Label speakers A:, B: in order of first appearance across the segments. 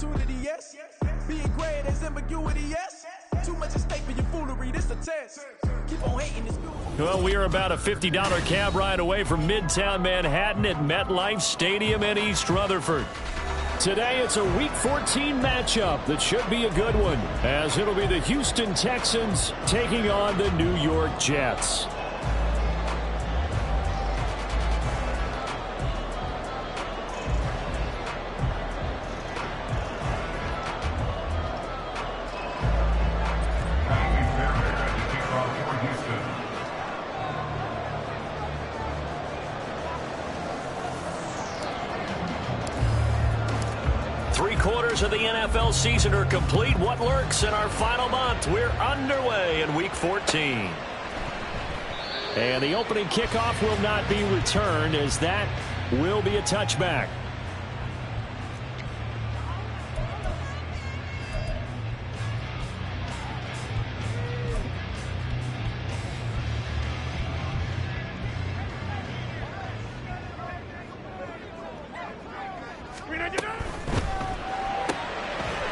A: opportunity, yes. Being great as ambiguity, yes. Too much at stake for your foolery, this a test. Keep on hating this beautiful.
B: Well, we are about a $50 cab ride away from Midtown Manhattan at MetLife Stadium in East Rutherford. Today, it's a Week 14 matchup that should be a good one, as it'll be the Houston Texans taking on the New York Jets. Of the NFL season are complete. What lurks in our final month? We're underway in Week 14. And the opening kickoff will not be returned, as that will be a touchback.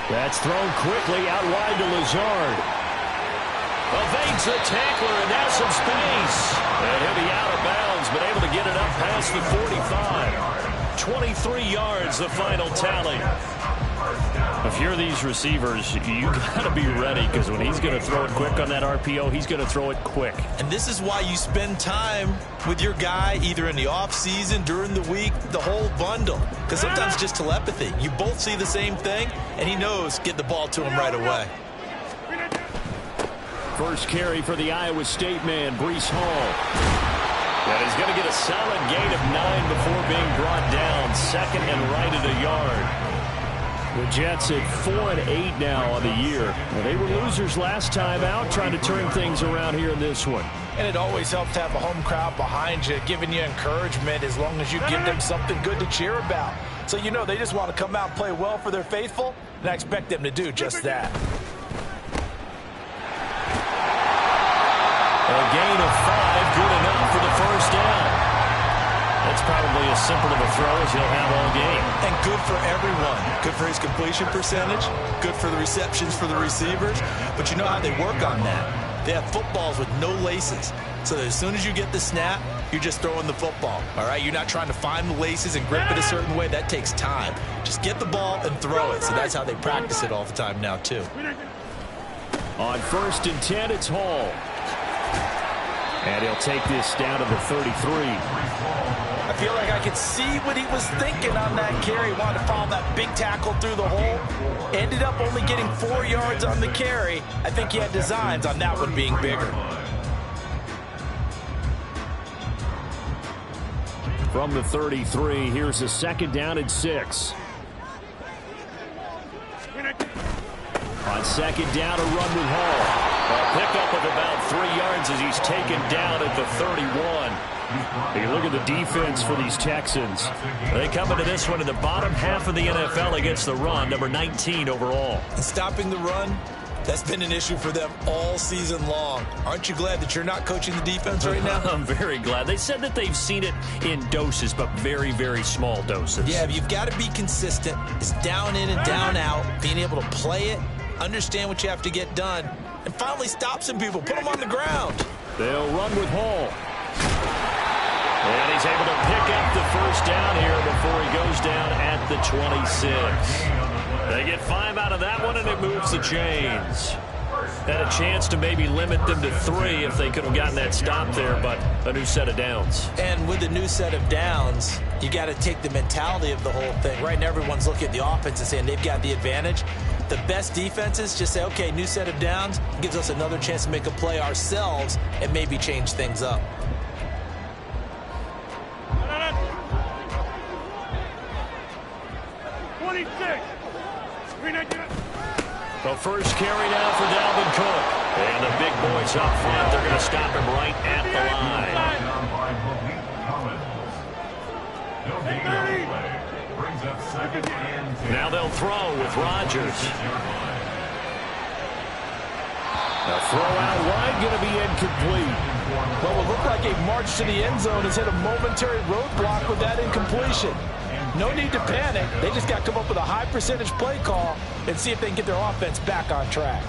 B: That's thrown quickly out wide to Lazard. Evades the tackler, and now some space. And he'll be out of bounds, but able to get it up past the 45. 23 yards, the final tally. If you're these receivers, you got to be ready, because when he's going to throw it quick on that RPO, he's going to throw it quick.
C: And this is why you spend time with your guy, either in the offseason, during the week, the whole bundle. Because sometimes just telepathy. You both see the same thing, and he knows get the ball to him right away.
B: First carry for the Iowa State man, Breece Hall. And he's going to get a solid gain of 9 before being brought down. Second and right at a yard. The Jets at 4-8 now on the year. Well, they were losers last time out, trying to turn things around here in this one.
D: And it always helps to have a home crowd behind you, giving you encouragement as long as you give them something good to cheer about. So you know they just want to come out and play well for their faithful, and I expect them to do just that.
B: A gain of 5, good enough for the first down. That's probably as simple of a throw as he'll have all game.
C: And good for everyone. Good for his completion percentage. Good for the receptions for the receivers. But you know how they work on that. They have footballs with no laces. So that as soon as you get the snap, you're just throwing the football. All right? You're not trying to find the laces and grip it a certain way. That takes time. Just get the ball and throw it. So that's how they practice it all the time now, too.
B: On 1st and 10, it's Hall. And he'll take this down to the 33.
D: I feel like I could see what he was thinking on that carry. He wanted to follow that big tackle through the hole. Ended up only getting 4 yards on the carry. I think he had designs on that one being bigger.
B: From the 33, here's a second down and 6. On second down, a run with Hall. A pickup of about 3 yards as he's taken down at the 31. You look at the defense for these Texans. They come into this one in the bottom half of the NFL against the run, number 19 overall.
C: And stopping the run, that's been an issue for them all season long. Aren't you glad that you're not coaching the defense right now?
B: I'm very glad. They said that they've seen it in doses, but very, very small doses.
C: Yeah, but you've got to be consistent. It's down in and down out, being able to play it, understand what you have to get done, and finally stop some people, put them on the ground.
B: They'll run with Hall. And he's able to pick up the first down here before he goes down at the 26. They get 5 out of that one, and it moves the chains. Had a chance to maybe limit them to 3 if they could have gotten that stop there, but a new set of downs.
C: And with a new set of downs, you got to take the mentality of the whole thing. Right now, everyone's looking at the offense and saying they've got the advantage. The best defenses just say, okay, new set of downs, gives us another chance to make a play ourselves and maybe change things up.
B: The first carry now for Dalvin Cook. And the big boys up front, they're going to stop him right at the line. Now they'll throw with Rodgers. The throw out wide going to be incomplete.
D: Well, what looked like a march to the end zone has hit a momentary roadblock with that incompletion. No need to panic. They just got to come up with a high percentage play call and see if they can get their offense back on track.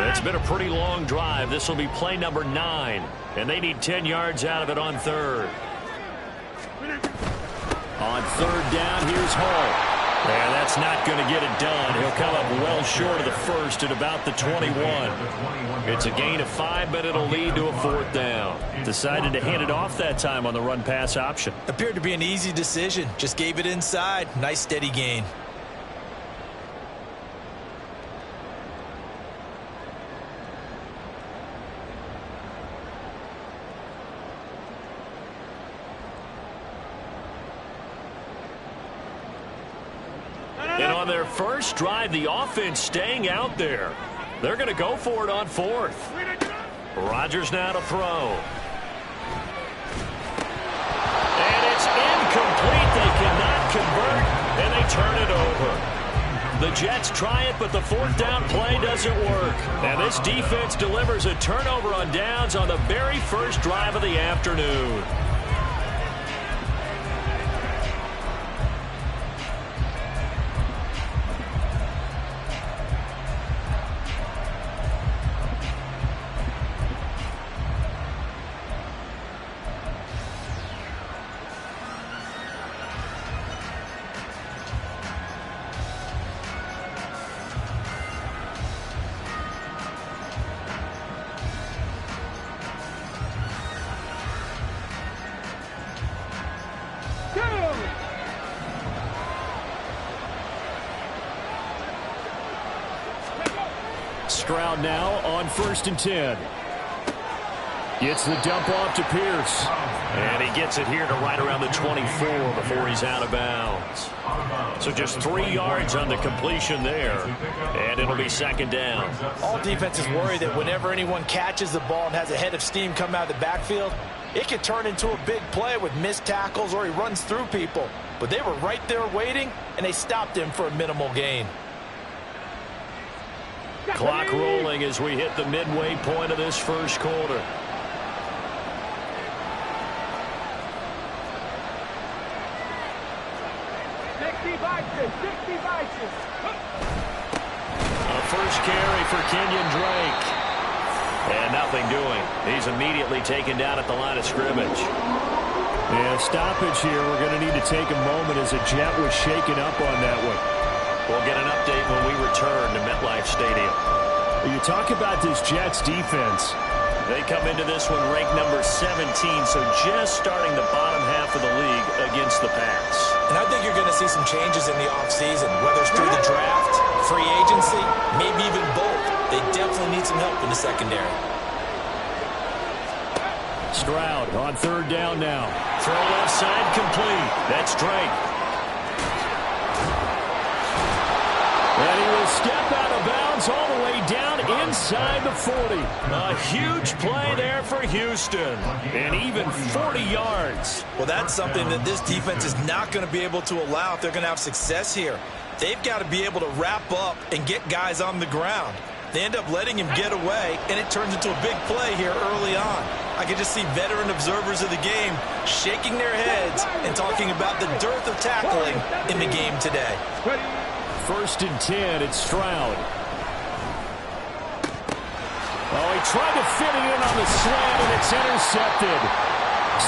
B: It's been a pretty long drive. This will be play number 9, and they need 10 yards out of it on third. On third down, here's Hall. And that's not going to get it done. He'll come up well short of the first at about the 21. It's a gain of 5, but it'll lead to a 4th down. Decided to hand it off that time on the run-pass option.
C: Appeared to be an easy decision. Just gave it inside. Nice steady gain.
B: And on their first drive, the offense staying out there. They're going to go for it on 4th. Rodgers now to throw. And it's incomplete. They cannot convert, and they turn it over. The Jets try it, but the 4th down play doesn't work. And this defense delivers a turnover on downs on the very first drive of the afternoon. Stroud now on 1st and 10. Gets the dump off to Pierce. And he gets it here to right around the 24 before he's out of bounds. So just 3 yards on the completion there. And it'll be 2nd down.
D: All defenses worry that whenever anyone catches the ball and has a head of steam come out of the backfield, it could turn into a big play with missed tackles or he runs through people. But they were right there waiting, and they stopped him for a minimal gain.
B: Clock rolling as we hit the midway point of this first quarter. A first carry for Kenyon Drake. And nothing doing. He's immediately taken down at the line of scrimmage.
E: Yeah, stoppage here. We're going to need to take a moment as a Jet was shaken up on that one.
B: We'll get an update when we return to MetLife Stadium.
E: You talk about this Jets defense.
B: They come into this one ranked number 17, so just starting the bottom half of the league against the pass.
D: And I think you're going to see some changes in the offseason, whether it's through the draft, free agency, maybe even both. They definitely need some help in the secondary.
B: Stroud on 3rd down now. Throw left side complete. That's Drake. And he will step out of bounds all the way down inside the 40. A huge play there for Houston. And even 40 yards.
C: Well, that's something that this defense is not going to be able to allow if they're going to have success here. They've got to be able to wrap up and get guys on the ground. They end up letting him get away, and it turns into a big play here early on. I can just see veteran observers of the game shaking their heads and talking about the dearth of tackling in the game today.
B: 1st and 10, it's Stroud. Oh, he tried to fit it in on the slant, and it's intercepted.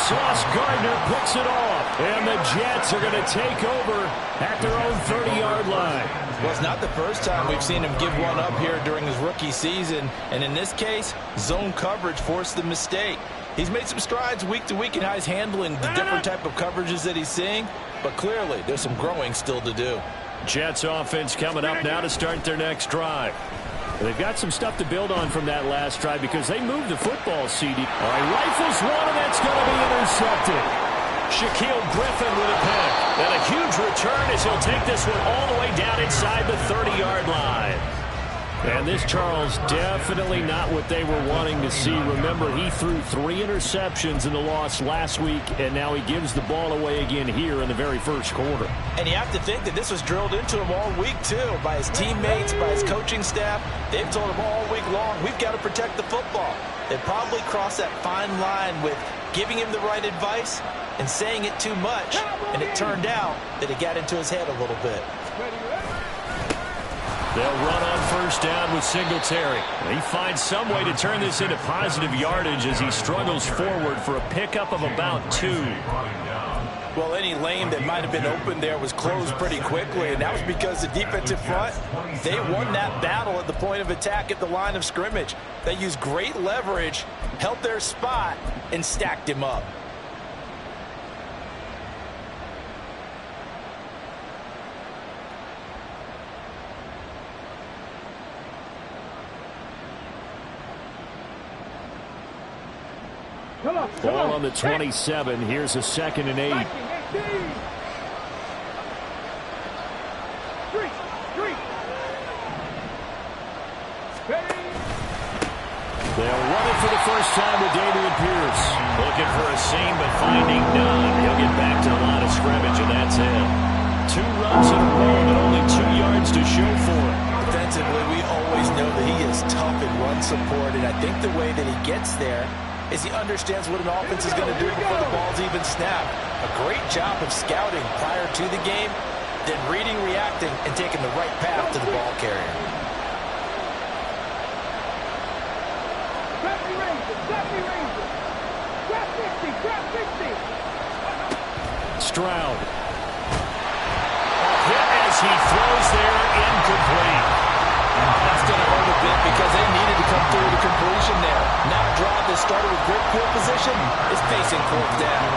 B: Sauce Gardner picks it off, and the Jets are going to take over at their own 30-yard line.
D: Well, it's not the first time we've seen him give one up here during his rookie season, and in this case, zone coverage forced the mistake. He's made some strides week to week in how he's handling the different type of coverages that he's seeing, but clearly there's some growing still to do.
B: Jets offense coming up now to start their next drive.
E: They've got some stuff to build on from that last drive because they moved the football, CD. All right, rifles one, and that's going to be intercepted.
B: Shaquille Griffin with a pick. And a huge return as he'll take this one all the way down inside the 30-yard line.
E: And this, Charles, definitely not what they were wanting to see. Remember, he threw 3 interceptions in the loss last week, and now he gives the ball away again here in the very first quarter.
D: And you have to think that this was drilled into him all week, too, by his teammates, by his coaching staff. They've told him all week long, we've got to protect the football. They probably crossed that fine line with giving him the right advice and saying it too much, and it turned out that it got into his head a little bit.
E: They'll run on first down with Singletary. He finds some way to turn this into positive yardage as he struggles forward for a pickup of about 2.
D: Well, any lane that might have been open there was closed pretty quickly, and that was because the defensive front, they won that battle at the point of attack at the line of scrimmage. They used great leverage, held their spot, and stacked him up.
E: Ball on the 27. Here's a 2nd and 8. They'll run it for the first time with Damian Pierce. Looking for a seam, but finding none. He'll get back to the line of scrimmage, and that's it. 2 runs in a row, but only 2 yards to show for it.
D: Defensively, we always know that he is tough in run support, and I think the way that he gets there is he understands what an offense is going to do before the ball's even snapped. A great job of scouting prior to the game, then reading, reacting, and taking the right path to the ball carrier.
E: Stroud. Hit as he throws there, incomplete.
D: That's going to hurt a bit because they needed to come through the completion there. Now a drive that started with great field position is facing 4th down.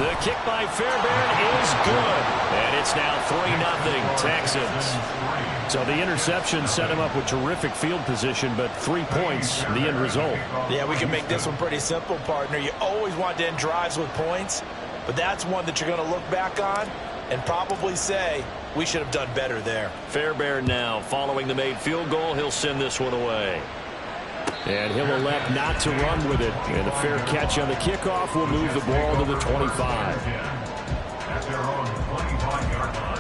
E: The kick by Fairbairn is good. And it's now 3-0 Texans. So the interception set him up with terrific field position, but 3 points, the end result.
D: Yeah, we can make this one pretty simple, partner. You always want to end drives with points, but that's one that you're going to look back on and probably say, we should have done better there.
E: Fairbairn now, following the made field goal, he'll send this one away. And he'll elect not to run with it. And a fair catch on the kickoff will move the ball to the 25.
F: At their own 25-yard line.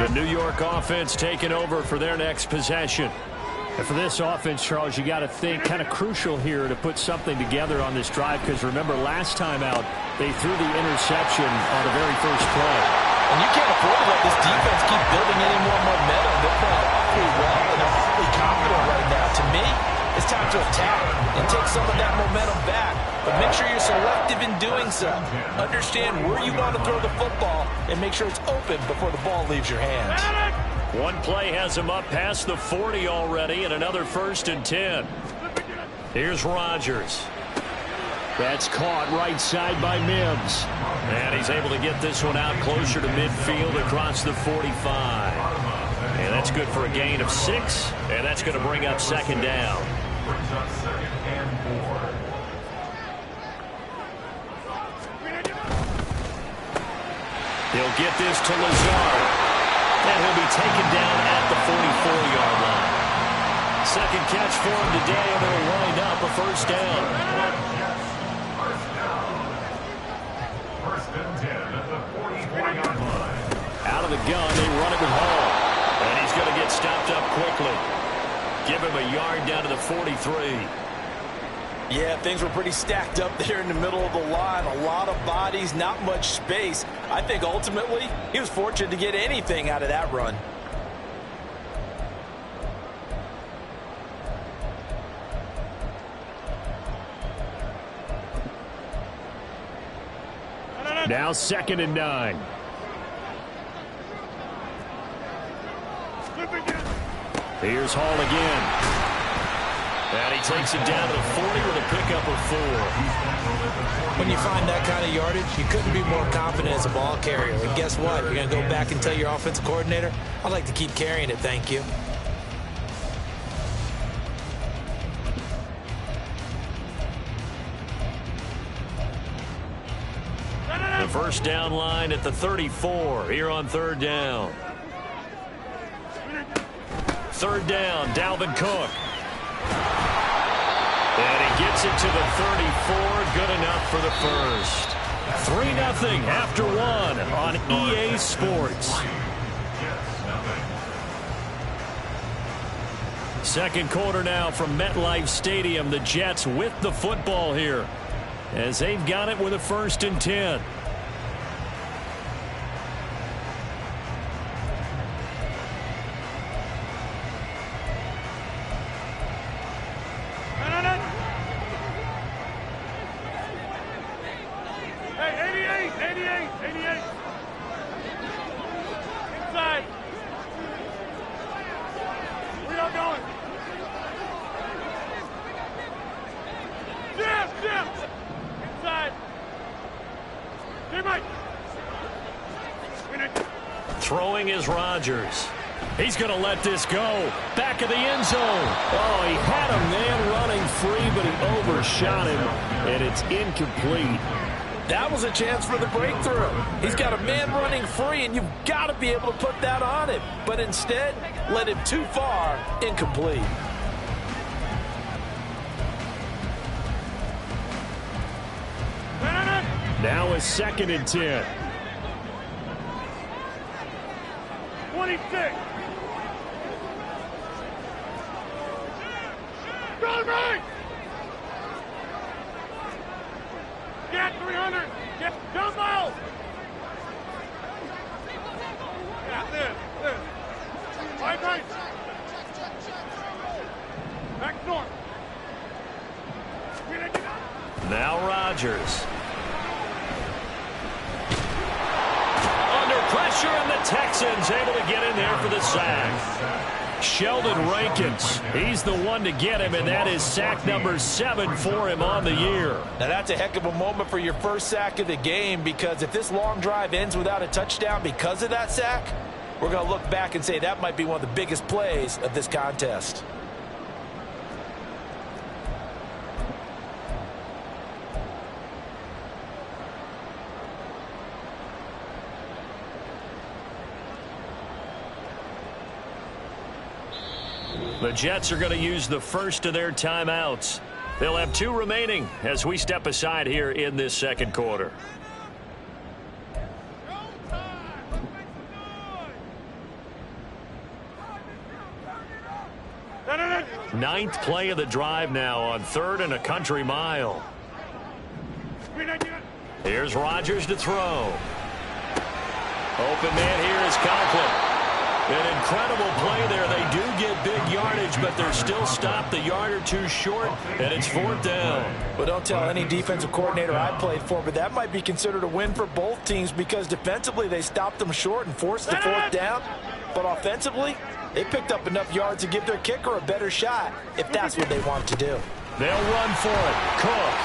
E: The New York offense taking over for their next possession. And for this offense, Charles, you got to think kind of crucial here to put something together on this drive, because remember last time out they threw the interception on the very first play.
D: And you can't afford to let this defense keep building any more momentum. They're playing awfully well and they're awfully confident right now. To me, it's time to attack and take some of that momentum back. But make sure you're selective in doing so. Understand where you want to throw the football and make sure it's open before the ball leaves your hands.
E: One play has him up past the 40 already, and another 1st and 10. Here's Rodgers. That's caught right side by Mims. And he's able to get this one out closer to midfield across the 45. And that's good for a gain of 6, and that's going to bring up 2nd down.
F: Brings up 2nd and 4.
E: He'll get this to Lazard. And he'll be taken down at the 44-yard line. 2nd catch for him today, and it'll wind up a 1st down.
F: 1st and 10 at the 44-yard line.
E: Out of the gun, they run it with Hall. And he's going to get stopped up quickly. Give him a yard down to the 43.
D: Yeah, things were pretty stacked up there in the middle of the line. A lot of bodies, not much space. I think ultimately he was fortunate to get anything out of that run.
E: Now 2nd and 9. Here's Hall again. And he takes it down to the 40 with a pickup of 4.
D: When you find that kind of yardage, you couldn't be more confident as a ball carrier. And guess what? You're going to go back and tell your offensive coordinator, I'd like to keep carrying it, thank you.
E: first down line at the 34 here on third down. Third down, Dalvin Cook. And he gets it to the 34. Good enough for the first. 3-0 after one on EA Sports. Second quarter now from MetLife Stadium. The Jets with the football here as they've got it with a 1st and 10. Throwing is Rodgers. He's going to let this go. Back of the end zone. Oh, he had a man running free, but he overshot him, and it's incomplete.
D: That was a chance for the breakthrough. He's got a man running free, and you've got to be able to put that on him. But instead, led him too far, incomplete.
E: Now a 2nd and 10.
A: 26. Run right. Get 300. Get dumbbell. Yeah, this. Right. Back north.
E: Now Rodgers. Pressure, and the Texans able to get in there for the sack. Sheldon Rankins, he's the one to get him, and that is sack number 7 for him on the year.
D: Now that's a heck of a moment for your first sack of the game, because if this long drive ends without a touchdown because of that sack, we're going to look back and say that might be one of the biggest plays of this contest.
E: The Jets are going to use the first of their timeouts. They'll have 2 remaining as we step aside here in this second quarter. Ninth play of the drive now on 3rd and a country mile. Here's Rodgers to throw. Open man here is Conklin. An incredible play there. They do get big yardage, but they're still stopped a yard or 2 short, and it's 4th down.
D: Well, don't tell any defensive coordinator I played for, but that might be considered a win for both teams, because defensively they stopped them short and forced the 4th down. But offensively, they picked up enough yards to give their kicker a better shot, if that's what they want to do.
E: They'll run for it. Cook.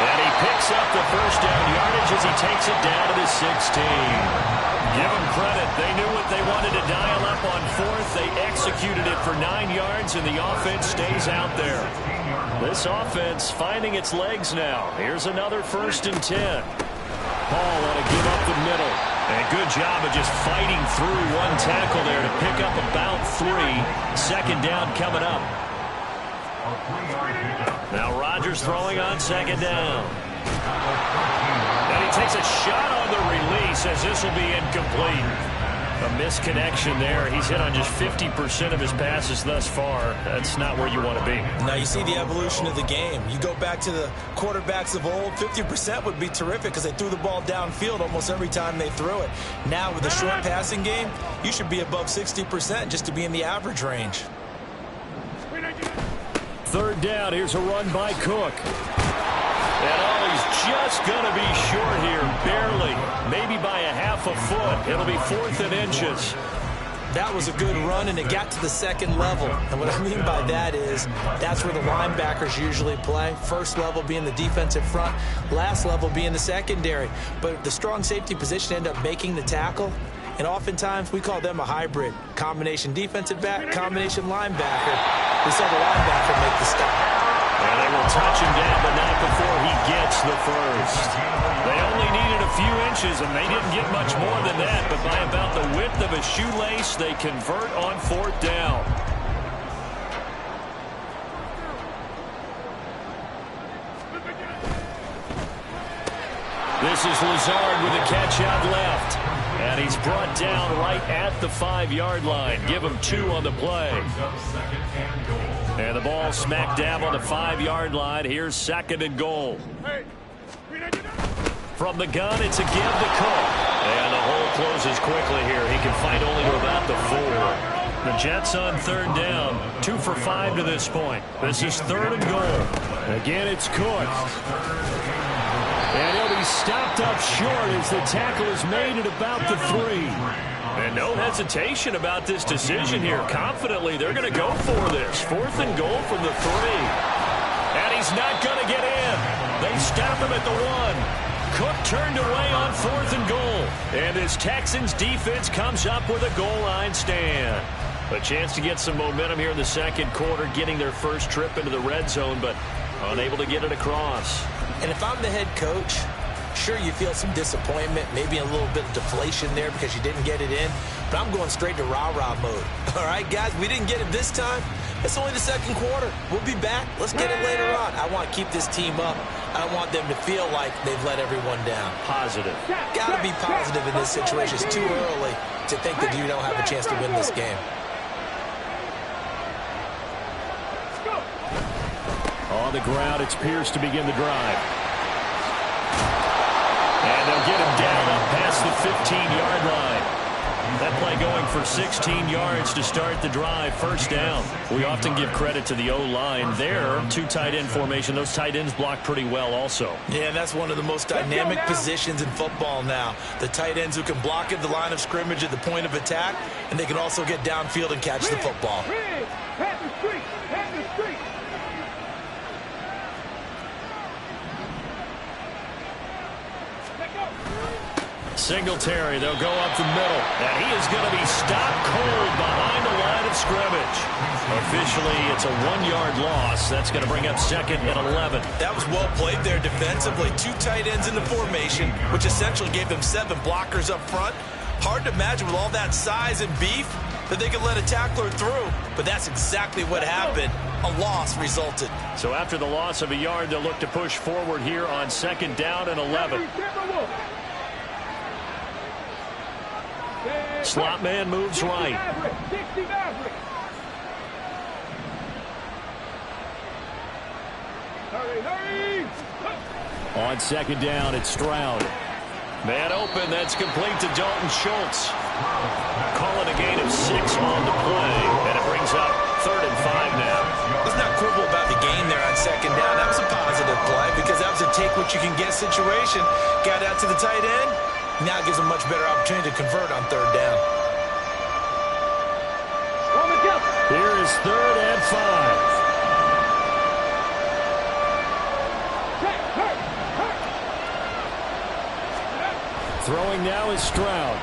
E: And he picks up the first down yardage as he takes it down to the 16. Give them credit. They knew what they wanted to dial up on 4th. They executed it for 9 yards, and the offense stays out there. This offense finding its legs now. Here's another 1st and 10. Paul had to give up the middle. And a good job of just fighting through one tackle there to pick up about 3. 2nd down coming up. Now Rodgers throwing on 2nd down. And he takes a shot on the release as this will be incomplete. A misconnection there. He's hit on just 50% of his passes thus far. That's not where you want to be.
C: Now you see the evolution of the game. You go back to the quarterbacks of old, 50% would be terrific because they threw the ball downfield almost every time they threw it. Now with the short passing game, you should be above 60% just to be in the average range.
E: 3rd down. Here's a run by Cook. And oh, he's just going to be short here, barely. Maybe by a half a foot. It'll be 4th and inches.
C: That was a good run, and it got to the 2nd level. And what I mean by that is that's where the linebackers usually play. First level being the defensive front, last level being the secondary. But the strong safety position ended up making the tackle. And oftentimes we call them a hybrid. Combination defensive back, combination linebacker. We saw the linebacker make the stop.
E: And they will touch him down, but not before he gets the first. They only needed a few inches, and they didn't get much more than that. But by about the width of a shoelace, they convert on 4th down. This is Lazard with a catch out left. And he's brought down right at the 5-yard line. Give him 2 on the play. And the ball smack dab on the 5-yard line. Here's 2nd and goal. From the gun, it's a give to Cook. And the hole closes quickly here. He can find only to about the 4. The Jets on 3rd down. 2 for 5 to this point. This is 3rd and goal. Again, it's Cook. And he'll be stopped up short as the tackle is made at about the 3. And no hesitation about this decision here. Confidently, they're going to go for this. 4th and goal from the 3. And he's not going to get in. They stop him at the 1. Cook turned away on 4th and goal. And his Texans defense comes up with a goal line stand. A chance to get some momentum here in the 2nd quarter, getting their first trip into the red zone, but unable to get it across.
D: And if I'm the head coach, sure, you feel some disappointment, maybe a little bit of deflation there because you didn't get it in, but I'm going straight to rah-rah mode. All right, guys, we didn't get it this time. It's only the 2nd quarter. We'll be back. Let's get it later on. I want to keep this team up. I want them to feel like they've let everyone down.
E: Positive.
D: Got to be positive in this situation. It's too early to think that you don't have a chance to win this game.
E: On the ground, it's Pierce to begin the drive. And they'll get him down up past the 15-yard line. That play going for 16 yards to start the drive. 1st down. We often give credit to the O-line there. 2 tight end formation. Those tight ends block pretty well also.
D: Yeah, and that's one of the most dynamic positions in football now. The tight ends who can block at the line of scrimmage at the point of attack, and they can also get downfield and catch the football.
E: Singletary, they'll go up the middle. And he is going to be stopped cold behind the line of scrimmage. Officially, it's a 1-yard loss. That's going to bring up 2nd and 11.
D: That was well played there defensively. 2 tight ends in the formation, which essentially gave them 7 blockers up front. Hard to imagine with all that size and beef that they could let a tackler through. But that's exactly what happened. A loss resulted.
E: So after the loss of a yard, they'll look to push forward here on 2nd down and 11. Slot man moves right. On 2nd down, it's Stroud. Man open, that's complete to Dalton Schultz. Calling a gain of 6 on the play, and it brings up 3rd and 5 now.
D: Let's not quibble about the gain there on 2nd down. That was a positive play because that was a take-what-you-can-get situation. Got out to the tight end. Now it gives them much better opportunity to convert on 3rd down.
E: Here is 3rd and 5. Throwing now is Stroud.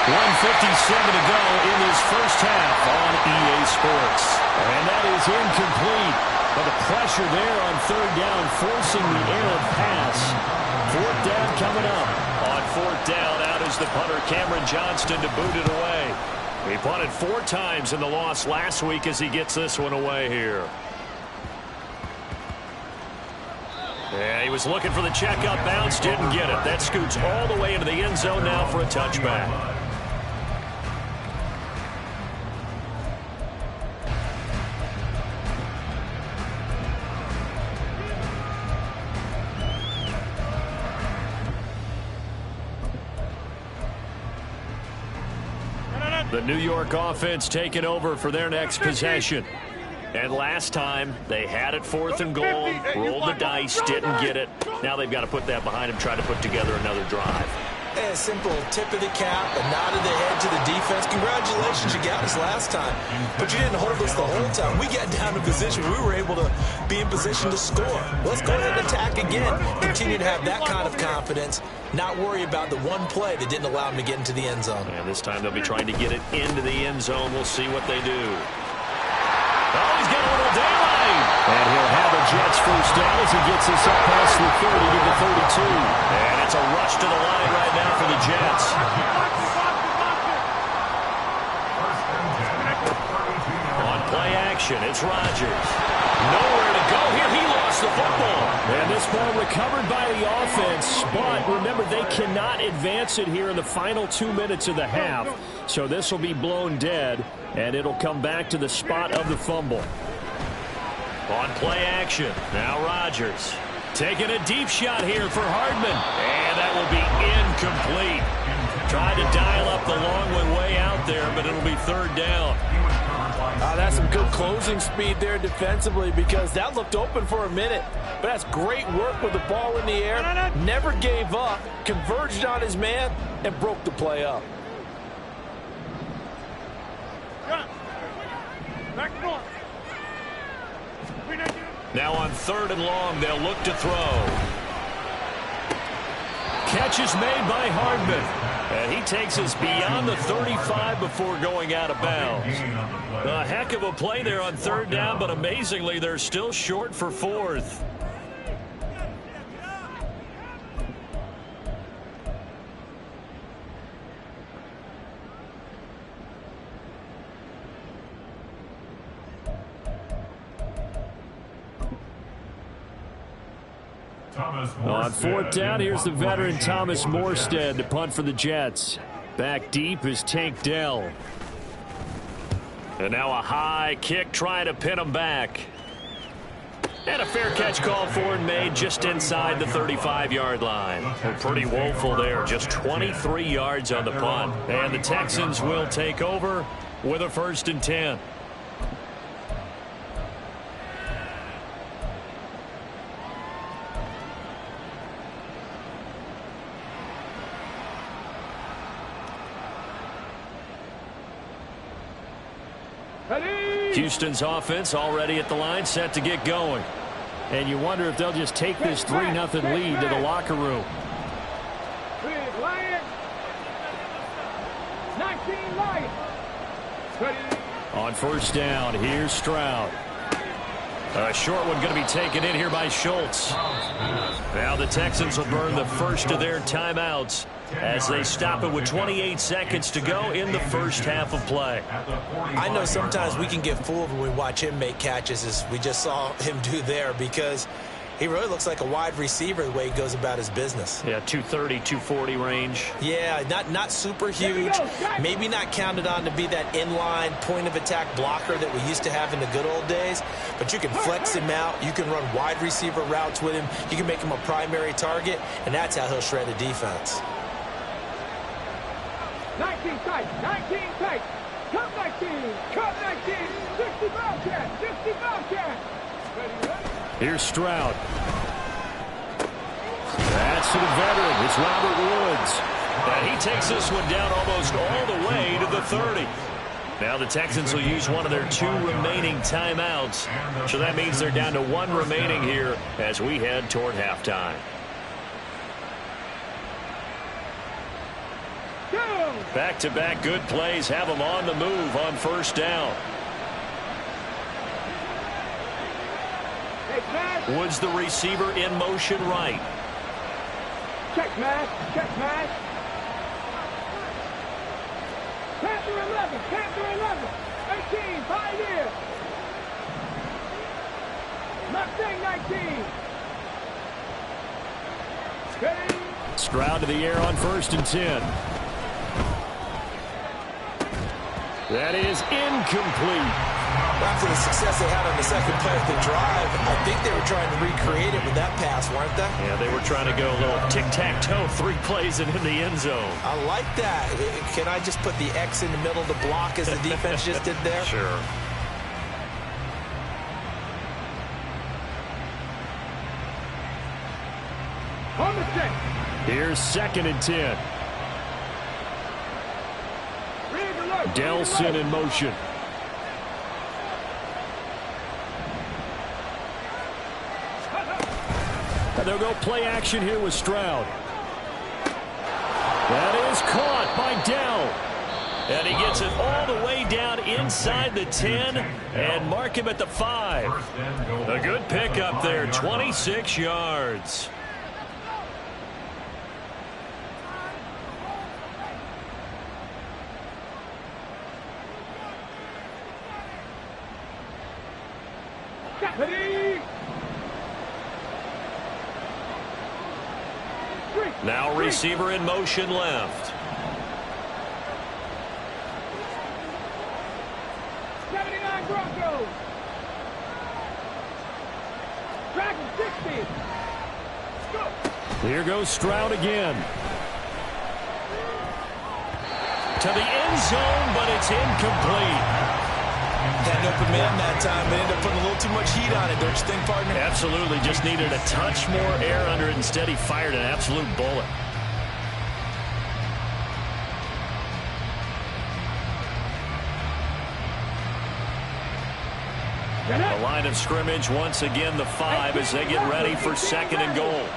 E: 1:57 to go in this first half on EA Sports. And that is incomplete. But the pressure there on 3rd down, forcing the errant pass. 4th down coming up. On 4th down, out is the punter, Cameron Johnston, to boot it away. He punted 4 times in the loss last week as he gets this one away here. Yeah, he was looking for the check up bounce, didn't get it. That scoots all the way into the end zone now for a touchback. The New York offense taking over for their next possession. And last time, they had it 4th and goal, rolled the dice, didn't get it. Now they've got to put that behind them, try to put together another drive.
D: A simple tip of the cap, a nod of the head to the defense. Congratulations, you got us last time. But you didn't hold us the whole time. We got down to position. We were able to be in position to score. Let's go ahead and attack again. Continue to have that kind of confidence. Not worry about the one play that didn't allow them to get into the end zone.
E: And this time they'll be trying to get it into the end zone. We'll see what they do. Oh, he's got a little daylight. And he'll have a Jets first down as he gets this up past the 30 to the 32. And it's a rush to the line right now for the Jets. On play action, it's Rodgers. Nowhere to go here. He lost the football. And this ball recovered by the offense. But remember, they cannot advance it here in the final 2 minutes of the half. So this will be blown dead, and it'll come back to the spot of the fumble. On play action, now Rodgers. Taking a deep shot here for Hardman. And that will be incomplete. Tried to dial up the long one way out there, but it'll be third down.
D: That's some good closing speed there defensively, because that looked open for a minute. But that's great work with the ball in the air. Never gave up, converged on his man, and broke the play up.
E: Now on 3rd and long, they'll look to throw. Catch is made by Hardman. And he takes us beyond the 35 before going out of bounds. A heck of a play there on 3rd down, but amazingly, they're still short for 4th. On 4th down, here's the veteran Thomas Morstead to punt for the Jets. Back deep is Tank Dell. And now a high kick trying to pin him back. And a fair catch called for and made just inside the 35-yard line. Well, pretty woeful there, just 23 yards on the punt. And the Texans will take over with a 1st and 10. Houston's offense already at the line, set to get going. And you wonder if they'll just take this 3-0 lead to the locker room.
G: 19 Lions.
E: On 1st down, here's Stroud. A short one going to be taken in here by Schultz. Now the Texans will burn the first of their timeouts as they stop it with 28 seconds to go in the first half of play.
D: I know sometimes we can get fooled when we watch him make catches, as we just saw him do there, because he really looks like a wide receiver the way he goes about his business.
E: Yeah, 230, 240 range.
D: Yeah, not super huge. Maybe not counted on to be that inline point-of-attack blocker that we used to have in the good old days. But you can flex him out. You can run wide receiver routes with him. You can make him a primary target, and that's how he'll shred a defense.
G: 19 tight, 19 tight. Cut 19, cut 19. 60 Bobcat, 60 Bobcat.
E: Here's Stroud. That's to the veteran. It's Robert Woods. And he takes this one down almost all the way to the 30. Now the Texans will use one of their 2 remaining timeouts. So that means they're down to 1 remaining here as we head toward halftime. Back-to-back good plays have them on the move on 1st down. Woods, the receiver, in motion right.
G: Check match, check match. Panther 11, Panther 11. 18, Pioneer. Mustang 19. Ready?
E: Stroud to the air on 1st and 10. That is incomplete.
D: After the success they had on the second play of the drive, I think they were trying to recreate it with that pass, weren't they?
E: Yeah, they were trying to go a little tic-tac-toe, 3 plays and in the end zone.
D: I like that. Can I just put the X in the middle to block as the defense just did there?
E: Sure.
G: On the check.
E: Here's 2nd and 10. Delson in motion. And they'll go play action here with Stroud. That is caught by Dell. And he gets it all the way down inside the 10 and mark him at the 5. A good pickup there, 26 yards. Now receiver in motion left.
G: 79 Broncos. Dragon 60. Go.
E: Here goes Stroud again. To the end zone, but it's incomplete.
D: Had an open man that time, but ended up putting a little too much heat on it, don't you think, partner?
E: Absolutely. Just needed a touch more air under it. Instead, he fired an absolute bullet. The line of scrimmage, once again, the 5 as they get ready for 2nd and goal.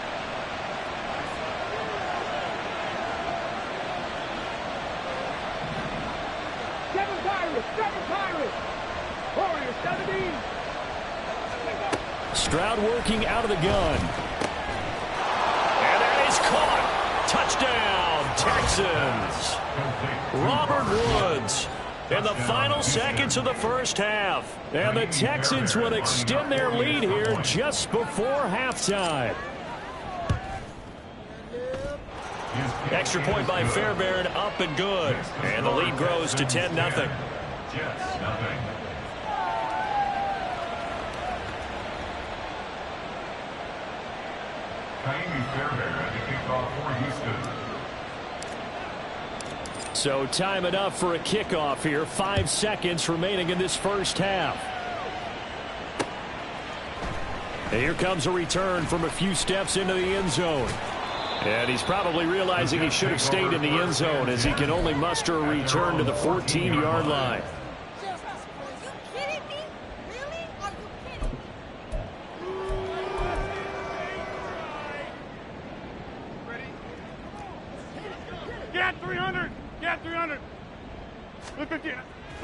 E: Stroud working out of the gun. And that is caught. Touchdown, Texans. Robert Woods in the final seconds of the first half. And the Texans would extend their lead here just before halftime. Extra point by Fairbairn, up and good. And the lead grows to 10-0.
F: Jets, nothing. Fairbairn to kick off for Houston.
E: So time enough for a kickoff here. 5 seconds remaining in this first half. And here comes a return from a few steps into the end zone. And he's probably realizing he should have stayed in the end zone as he can only muster a return to the 14-yard line.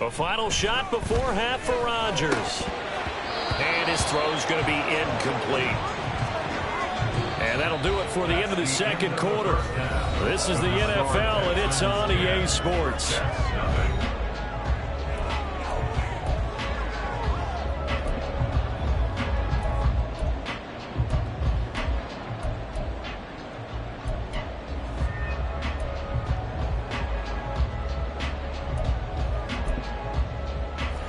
E: A final shot before half for Rodgers. And his throw's going to be incomplete. And that'll do it for the end of the second quarter. This is the NFL, and it's on EA Sports.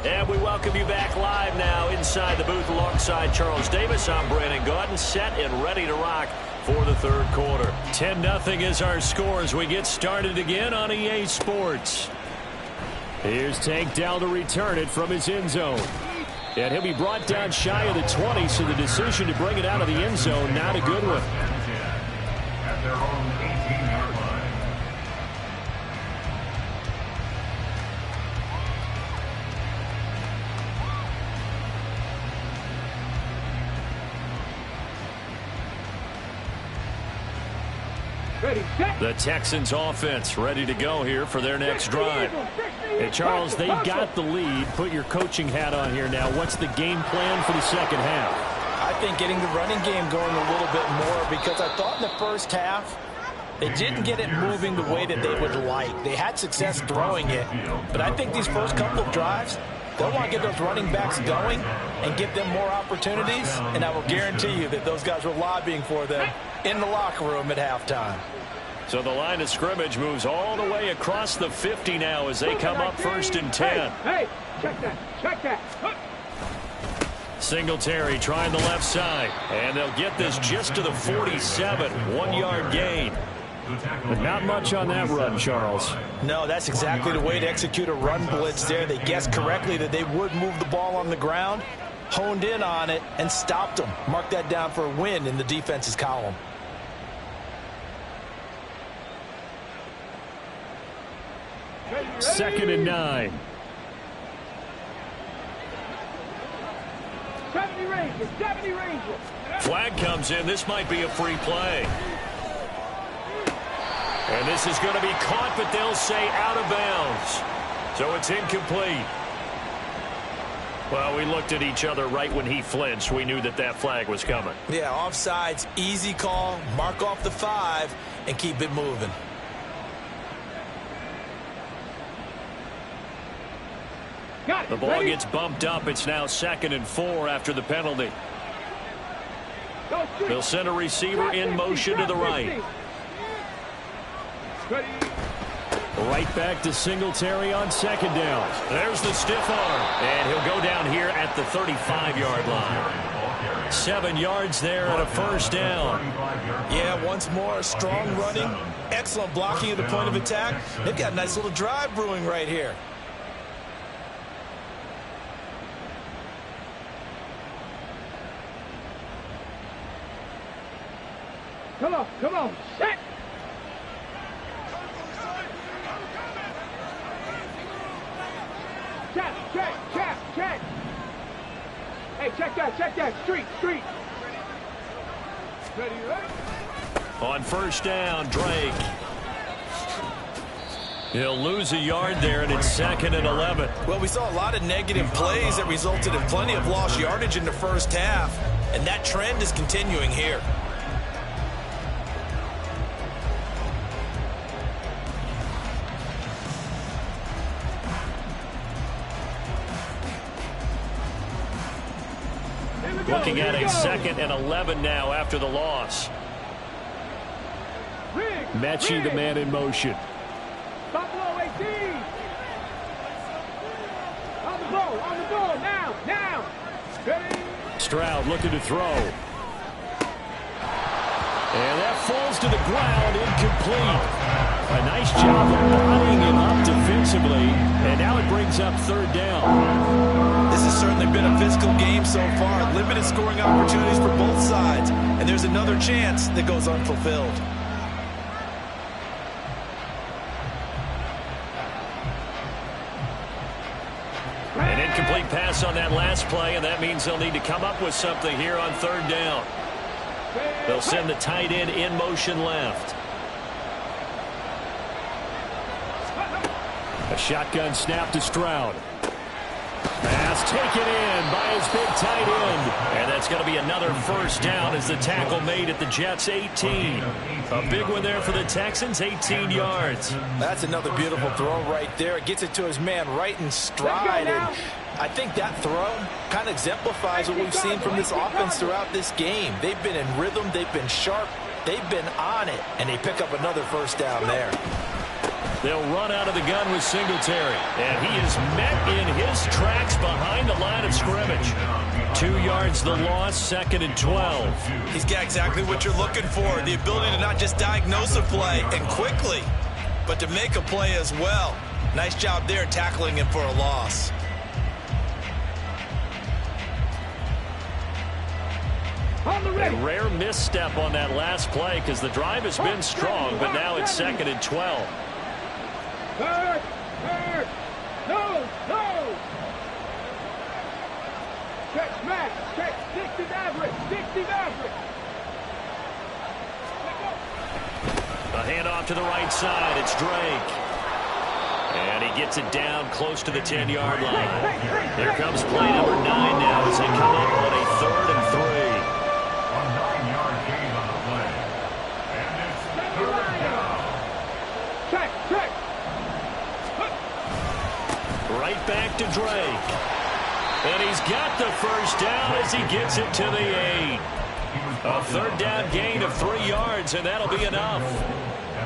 E: And we welcome you back live now inside the booth alongside Charles Davis. I'm Brandon Gaudin, set and ready to rock for the third quarter. 10-0 is our score as we get started again on EA Sports. Here's Tank Dell to return it from his end zone. And he'll be brought down shy of the 20, so the decision to bring it out of the end zone, not a good one.
F: At their own 18-yard line.
E: The Texans offense ready to go here for their next drive. Hey, Charles, they've got the lead. Put your coaching hat on here now. What's the game plan for the second half?
D: I think getting the running game going a little bit more, because I thought in the first half they didn't get it moving the way that they would like. They had success throwing it, but I think these first couple of drives, they'll want to get those running backs going and give them more opportunities, and I will guarantee you that those guys were lobbying for them in the locker room at halftime.
E: So the line of scrimmage moves all the way across the 50 now as they come up 1st and 10.
G: Hey, check that, check that.
E: Singletary trying the left side, and they'll get this just to the 47, 1-yard gain. But not much on that run, Charles.
D: No, that's exactly the way to execute a run blitz there. They guessed correctly that they would move the ball on the ground, honed in on it, and stopped them. Mark that down for a win in the defense's column.
E: Second and 9.
G: 70 Rangers, 70 Rangers.
E: Flag comes in. This might be a free play. And this is going to be caught, but they'll say out of bounds. So it's incomplete. Well, we looked at each other right when he flinched. We knew that that flag was coming.
D: Yeah, offsides, easy call, mark off the 5, and keep it moving.
E: The ball gets bumped up. It's now 2nd and 4 after the penalty. They'll send a receiver in motion to the right. Right back to Singletary on 2nd down. There's the stiff arm. And he'll go down here at the 35-yard line. 7 yards there and a 1st down.
D: Yeah, once more, strong running, excellent blocking at the point of attack. They've got a nice little drive brewing right here.
G: Come on, set! Check! Hey, check that, street! Ready?
E: On 1st down, Drake. He'll lose a yard there, and it's 2nd and 11.
D: Well, we saw a lot of negative plays that resulted in plenty of lost yardage in the first half, and that trend is continuing here.
E: Looking at a 2nd and 11 now after the loss. Mechie, the man in motion.
G: Buffalo 18. On the ball, now. Ready?
E: Stroud looking to throw. And that falls to the ground, incomplete. A nice job of bodying him up defensively, and now it brings up 3rd down.
D: This has certainly been a physical game so far. Limited scoring opportunities for both sides, and there's another chance that goes unfulfilled.
E: An incomplete pass on that last play, and that means they'll need to come up with something here on 3rd down. They'll send the tight end in motion left. A shotgun snap to Stroud. Pass taken in by his big tight end. And that's going to be another 1st down as the tackle made at the Jets' 18. A big one there for the Texans, 18 yards.
D: That's another beautiful throw right there. It gets it to his man right in stride. And I think that throw kind of exemplifies what we've seen from this offense throughout this game. They've been in rhythm. They've been sharp. They've been on it. And they pick up another 1st down there.
E: They'll run out of the gun with Singletary. And he is met in his tracks behind the line of scrimmage. 2 yards the loss, 2nd and 12.
D: He's got exactly what you're looking for. The ability to not just diagnose a play and quickly, but to make a play as well. Nice job there tackling him for a loss.
E: A rare misstep on that last play because the drive has been strong, but now it's 2nd and 12.
G: Third. No. Check smash. Check 60 average.
E: A handoff to the right side. It's Drake. And he gets it down close to the 10-yard line. Here comes play number 9 now as they come up on a 3rd and 3.
F: A 9-yard gain on the play. And it's 3rd down.
G: Check.
E: Right back to Drake. And he's got the 1st down as he gets it to the 8. A 3rd down gain of 3 yards, and that'll be enough.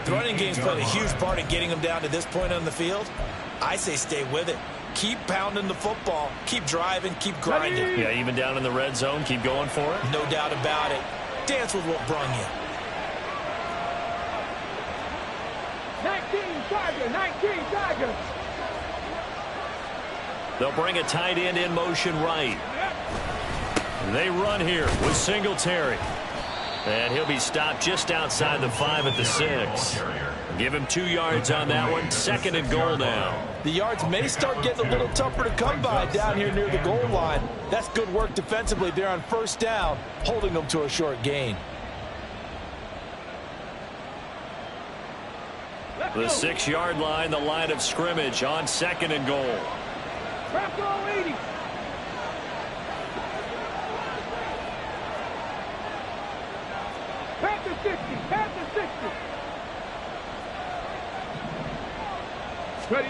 D: The running game's played a huge part in getting him down to this point on the field. I say stay with it. Keep pounding the football. Keep driving. Keep grinding.
E: Yeah, even down in the red zone, keep going for it.
D: No doubt about it. Dance with what brung you.
G: 19 Tiger.
E: They'll bring a tight end in motion right. They run here with Singletary. And he'll be stopped just outside the 5 at the 6. Give him 2 yards on that one. 2nd and goal now.
D: The yards may start getting a little tougher to come by down here near the goal line. That's good work defensively there on 1st down, holding them to a short gain.
E: The 6-yard line, the line of scrimmage on 2nd and goal.
G: Back all 80. Pass to 60. Pass to 60. Ready.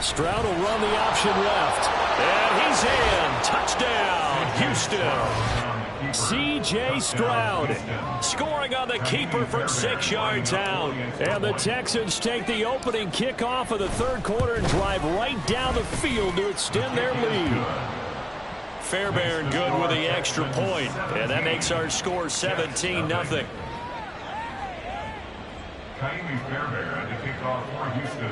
E: Stroud will run the option left. And he's in. Touchdown, Houston. C.J. Stroud scoring on the keeper from 6 yards out. And the Texans take the opening kickoff of the 3rd quarter and drive right down the field to extend their lead. Fairbairn good with the extra point, and that makes our score 17-0.
F: Kylie Fairbairn at the kickoff for Houston.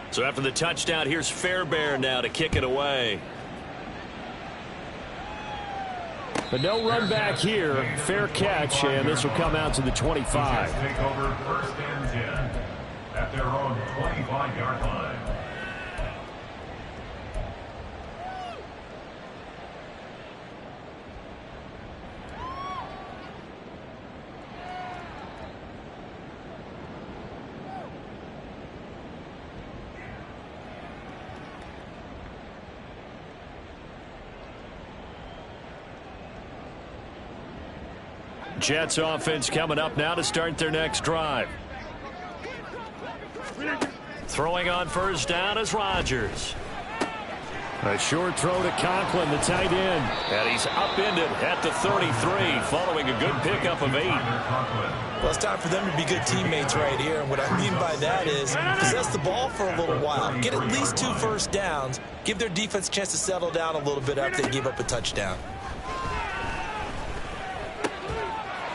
E: So after the touchdown, here's Fairbairn now to kick it away. But no run back here. Fair catch, and this will come out to the 25.
F: Take over 1st and 10 at their own 25-yard line.
E: Jets offense coming up now to start their next drive. Throwing on 1st down is Rodgers. A short throw to Conklin, the tight end. And he's upended at the 33 following a good pickup of 8.
C: Well, it's time for them to be good teammates right here. And what I mean by that is possess the ball for a little while. Get at least 2 1st downs. Give their defense a chance to settle down a little bit after they give up a touchdown.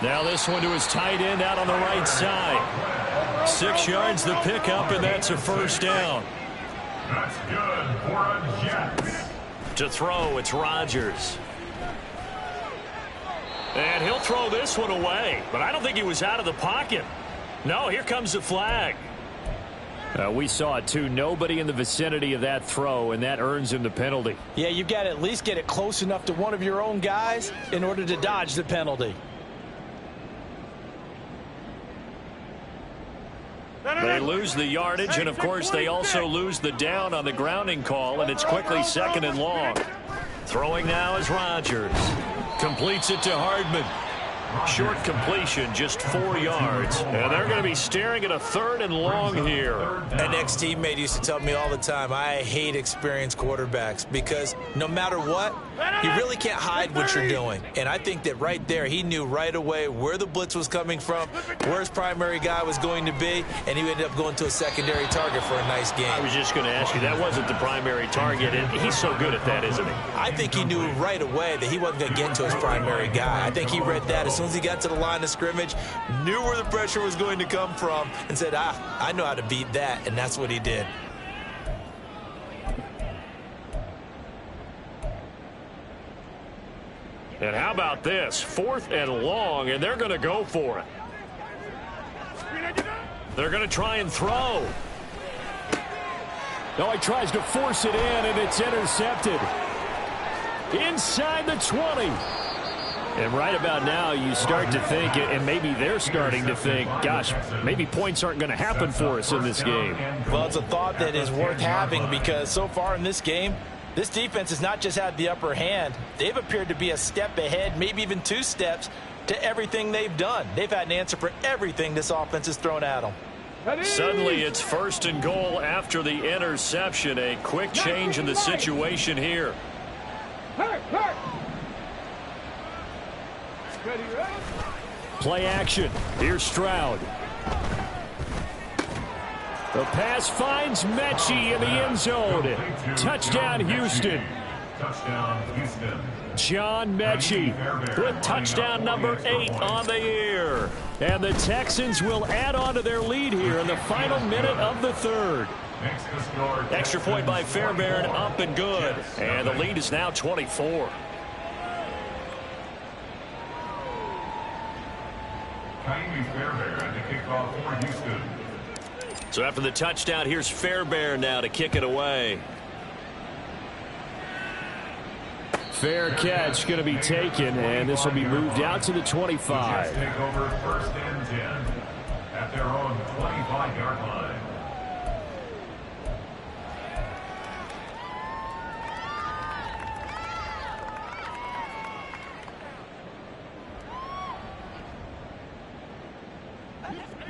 E: Now this one to his tight end out on the right side. 6 yards the pickup, and that's a 1st down.
F: That's good for a Jets.
E: To throw, it's Rodgers. And he'll throw this one away, but I don't think he was out of the pocket. No, here comes the flag. We saw it too. Nobody in the vicinity of that throw, and that earns him the penalty.
D: Yeah, you've got to at least get it close enough to one of your own guys in order to dodge the penalty.
E: They lose the yardage, and of course they also lose the down on the grounding call, and it's quickly 2nd and long. Throwing now is Rodgers. Completes it to Hardman. Short completion, just 4 yards. And they're going to be staring at a 3rd and long here.
C: An ex-teammate used to tell me all the time, I hate experienced quarterbacks because no matter what, you really can't hide what you're doing. And I think that right there, he knew right away where the blitz was coming from, where his primary guy was going to be, and he ended up going to a secondary target for a nice game.
E: I was just going to ask you, that wasn't the primary target, and he's so good at that, isn't he?
C: I think he knew right away that he wasn't going to get to his primary guy. I think he read that as soon as he got to the line of scrimmage, knew where the pressure was going to come from, and said, I know how to beat that, and that's what he did.
E: And how about this? 4th and long, and they're going to go for it. They're going to try and throw. No, he tries to force it in, and it's intercepted. Inside the 20. And right about now, you start to think, and maybe they're starting to think, gosh, maybe points aren't going to happen for us in this game.
D: Well, it's a thought that is worth having because so far in this game, this defense has not just had the upper hand. They've appeared to be a step ahead, maybe even 2 steps to everything they've done. They've had an answer for everything this offense has thrown at them.
E: Suddenly, it's 1st and goal after the interception. A quick change in the situation here. Play action. Here's Stroud. The pass finds Mechie in the end zone. Touchdown, Houston.
F: Touchdown, Houston.
E: John Mechie with touchdown number 8 on the year. And the Texans will add on to their lead here in the final minute of the 3rd. Extra point by Fairbairn, up and good. And the lead is now 24.
F: Kylie Fairbairn to kick off for Houston.
E: So after the touchdown, here's Fairbairn now to kick it away. Fair catch going to be taken, and this will be moved out to the 25.
F: Jets take over 1st and 10 at their own 25-yard line.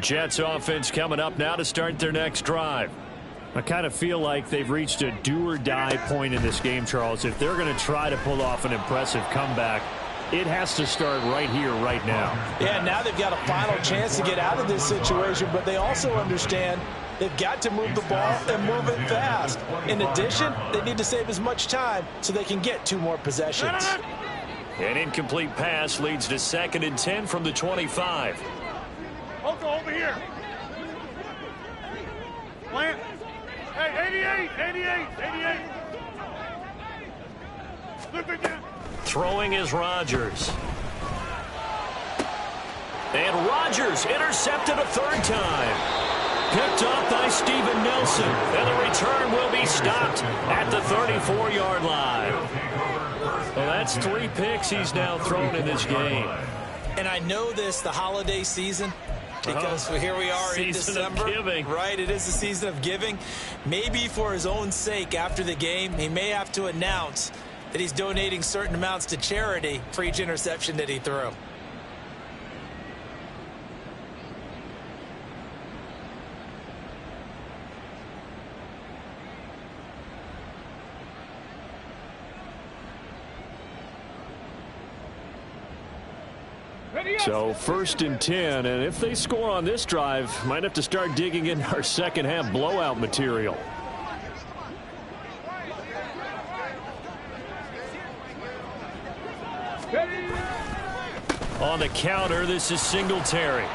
E: Jets offense coming up now to start their next drive. I kind of feel like they've reached a do-or-die point in this game, Charles. If they're going to try to pull off an impressive comeback, it has to start right here, right now.
D: Yeah, now they've got a final chance to get out of this situation, but they also understand they've got to move the ball and move it fast. In addition, they need to save as much time so they can get 2 more possessions.
E: An incomplete pass leads to 2nd and 10 from the 25.
G: Over here. Plant. Hey, 88. Flip it down.
E: Throwing is Rodgers. And Rodgers intercepted a 3rd time. Picked up by Steven Nelson. And the return will be stopped at the 34-yard line. Well, that's 3 picks he's now thrown in this game.
D: And I know this, the holiday season, because here we are in December, right? It is the season of giving. Maybe for his own sake after the game, he may have to announce that he's donating certain amounts to charity for each interception that he threw.
E: So 1st and 10, and if they score on this drive, might have to start digging in our second half blowout material. On the counter, this is Singletary.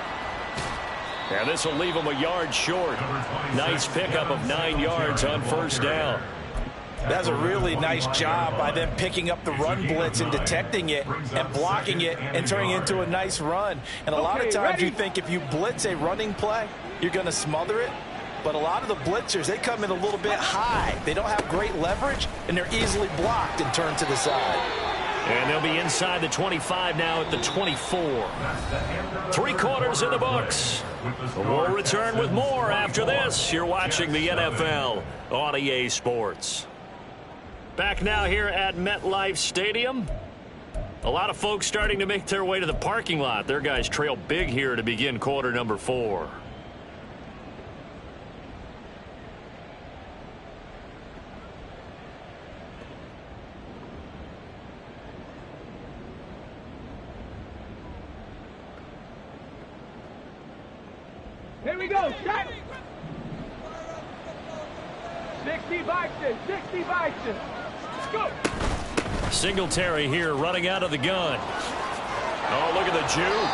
E: And this will leave him a yard short. Nice pickup of 9 yards on 1st down.
D: That's a really nice job by them picking up the run blitz and detecting it and blocking it and turning it into a nice run. And a lot of times you think if you blitz a running play, you're going to smother it. But a lot of the blitzers, they come in a little bit high. They don't have great leverage, and they're easily blocked and turned to the side.
E: And they'll be inside the 25 now at the 24. 3 quarters in the books. We'll return with more after this. You're watching the NFL on EA Sports. Back now here at MetLife Stadium. A lot of folks starting to make their way to the parking lot. Their guys trail big here to begin quarter number 4.
G: Here we go, shot. 60 Bison, 60 Bison. Go.
E: Singletary here running out of the gun. Oh, look at the juke.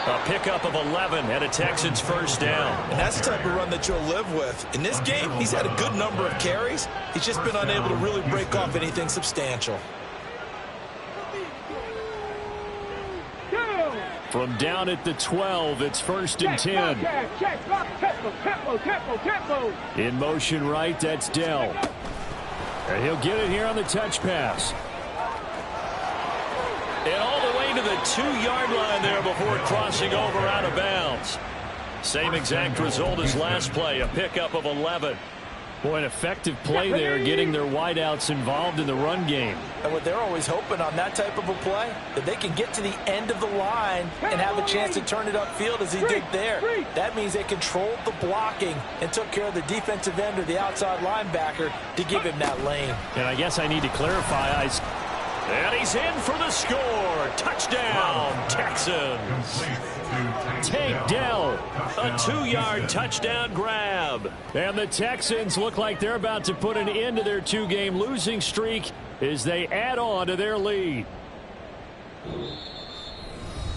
E: A pickup of 11 and a Texans 1st down.
D: And that's the type of run that you'll live with. In this game, he's had a good number of carries. He's just been unable to really break off anything substantial.
E: From down at the 12, it's 1st and 10.
G: Tempo.
E: In motion right, that's Dell. And he'll get it here on the touch pass. And all the way to the 2-yard line there before crossing over out of bounds. Same exact result as last play, a pickup of 11. Boy, an effective play there, getting their wideouts involved in the run game.
D: And what they're always hoping on that type of a play, that they can get to the end of the line and have a chance to turn it upfield as he did there. That means they controlled the blocking and took care of the defensive end or the outside linebacker to give him that lane.
E: And I guess I need to clarify. And he's in for the score. Touchdown, Texans. Tank Dell, a 2-yard touchdown grab. And the Texans look like they're about to put an end to their 2-game losing streak as they add on to their lead.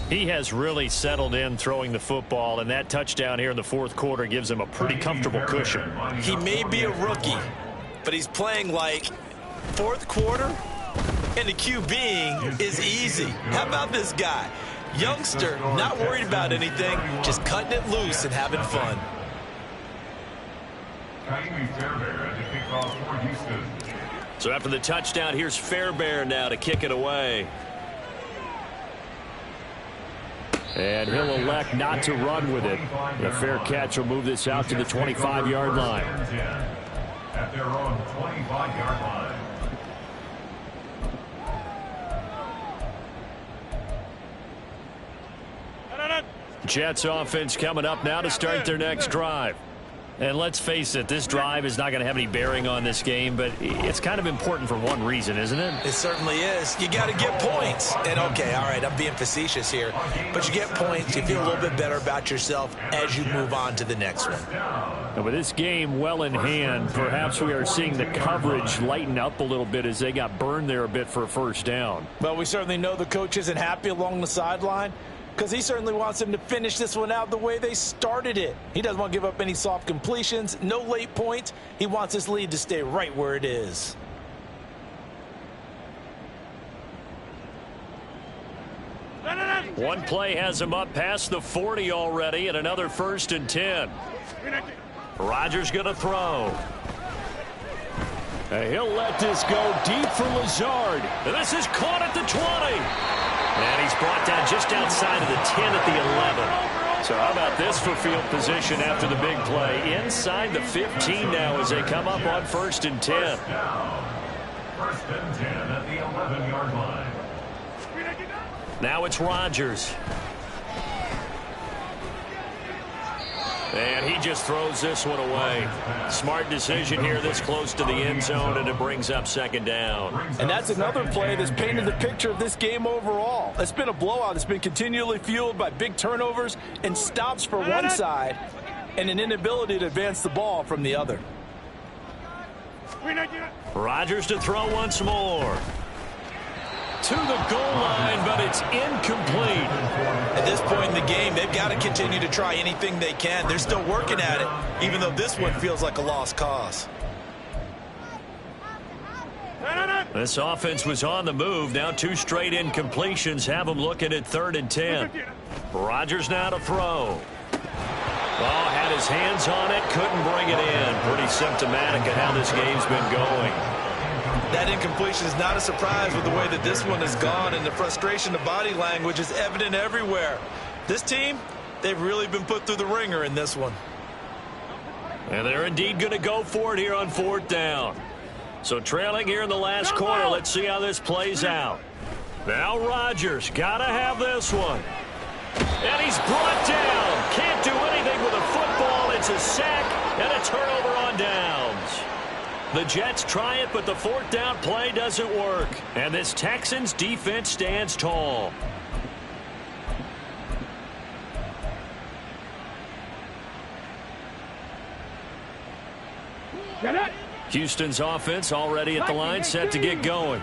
E: He has really settled in throwing the football, and that touchdown here in the 4th quarter gives him a pretty comfortable cushion.
D: He may be a rookie, but he's playing like 4th quarter. And the QBing is easy. How about this guy? Youngster, not worried about anything, just cutting it loose and having fun.
E: So after the touchdown, here's Fairbairn now to kick it away. And he'll elect not to run with it. The fair catch will move this out to the 25-yard line.
F: At their own 25-yard line.
E: Jets offense coming up now to start their next drive. And let's face it, this drive is not going to have any bearing on this game, but it's kind of important for one reason, isn't it?
C: It certainly is. You got to get points. And, okay, all right, I'm being facetious here. But you get points, you feel a little bit better about yourself as you move on to the next one.
E: And with this game well in hand, perhaps we are seeing the coverage lighten up a little bit as they got burned there a bit for a first down.
D: Well, we certainly know the coach isn't happy along the sideline, because he certainly wants them to finish this one out the way they started it. He doesn't want to give up any soft completions, no late points. He wants his lead to stay right where it is.
E: One play has him up past the 40 already, and another 1st and 10. Rodgers going to throw. And he'll let this go deep for Lazard. And this is caught at the 20. And he's brought down just outside of the 10 at the 11. So how about this for field position after the big play? Inside the 15 now as they come up on 1st and 10.
F: First and 10 at the 11-yard line.
E: Now it's Rodgers. And he just throws this one away. Smart decision here this close to the end zone, and it brings up 2nd down.
D: And that's another play that's painted the picture of this game overall. It's been a blowout. It's been continually fueled by big turnovers and stops for one side and an inability to advance the ball from the other.
E: Rodgers to throw once more. To the goal line, but it's incomplete.
C: At this point in the game, they've got to continue to try anything they can. They're still working at it, even though this one feels like a lost cause.
E: This offense was on the move. Now 2 straight incompletions have them looking at 3rd and 10. Rodgers now to throw. Oh, had his hands on it, couldn't bring it in. Pretty symptomatic of how this game's been going.
C: That incompletion is not a surprise with the way that this one has gone, and the frustration of body language is evident everywhere. This team, they've really been put through the ringer in this one.
E: And they're indeed going to go for it here on 4th down. So trailing here in the last quarter, let's see how this plays out. Now Rodgers, got to have this one. And he's brought down. Can't do anything with a football. It's a sack and a turnover on downs. The Jets try it, but the 4th down play doesn't work. And this Texans defense stands tall. Houston's offense already at the line, set to get going.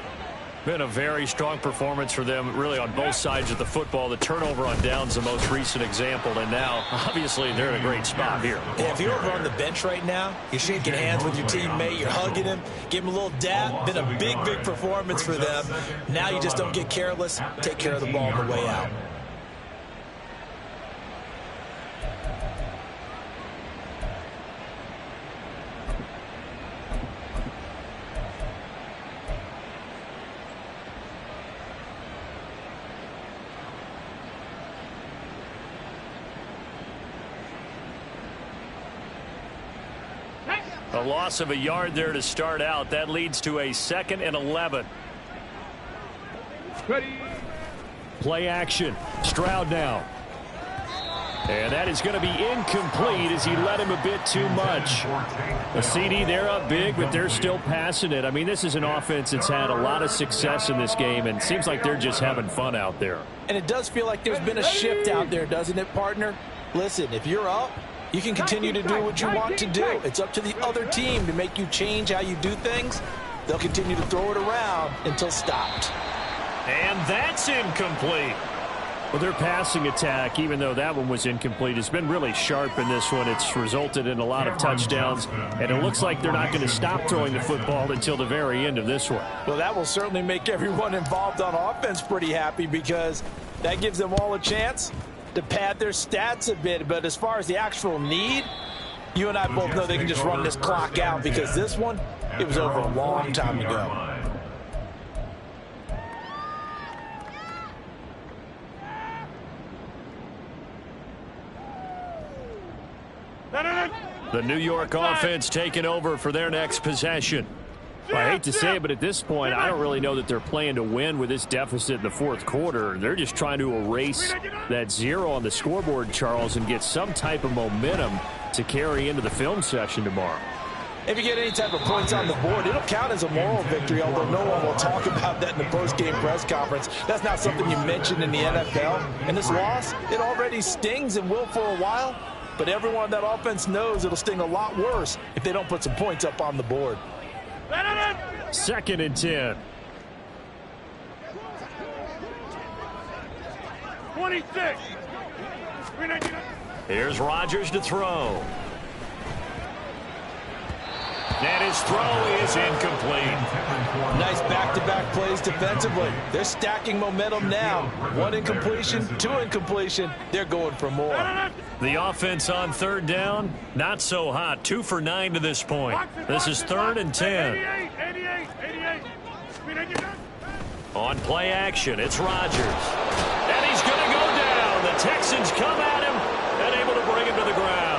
E: Been a very strong performance for them, really, on both sides of the football. The turnover on downs, the most recent example, and now, obviously, they're in a great spot here.
C: Yeah, if you're over on the bench right now, you're shaking hands with your teammate, you're hugging him, give him a little dap. Been a big, big performance for them. Now you just don't get careless. Take care of the ball on the way out.
E: A loss of a yard there to start out. That leads to a 2nd and 11.
G: Ready.
E: Play action. Stroud now. And that is going to be incomplete as he let him a bit too much. A CD, they're up big, but they're still passing it. I mean, this is an offense that's had a lot of success in this game, and it seems like they're just having fun out there.
D: And it does feel like there's been a shift out there, doesn't it, partner? Listen, if you're up, you can continue to do what you want to do. It's up to the other team to make you change how you do things. They'll continue to throw it around until stopped.
E: And that's incomplete. Well, their passing attack, even though that one was incomplete, has been really sharp in this one. It's resulted in a lot of touchdowns, and it looks like they're not going to stop throwing the football until the very end of this one.
D: Well, that will certainly make everyone involved on offense pretty happy, because that gives them all a chance to pad their stats a bit. But as far as the actual need, you and I both know they can just run this clock out, because this one, it was over a long time ago.
E: The New York offense taking over for their next possession. Well, I hate to say it, but at this point, I don't really know that they're playing to win with this deficit in the fourth quarter. They're just trying to erase that 0 on the scoreboard, Charles, and get some type of momentum to carry into the film session tomorrow.
D: If you get any type of points on the board, it'll count as a moral victory, although no one will talk about that in the post-game press conference. That's not something you mentioned in the NFL. And this loss, it already stings and will for a while. But everyone on that offense knows it'll sting a lot worse if they don't put some points up on the board.
E: 2nd and 10.
G: 26.
E: Here's Rodgers to throw. And his throw is incomplete.
D: Nice back-to-back plays defensively. They're stacking momentum now. 1 incompletion, 2 incompletion. They're going for more.
E: The offense on 3rd down, not so hot. 2 for 9 to this point. This is 3rd and 10.
G: 88.
E: On play action, it's Rodgers. And he's going to go down. The Texans come at him and able to bring him to the ground.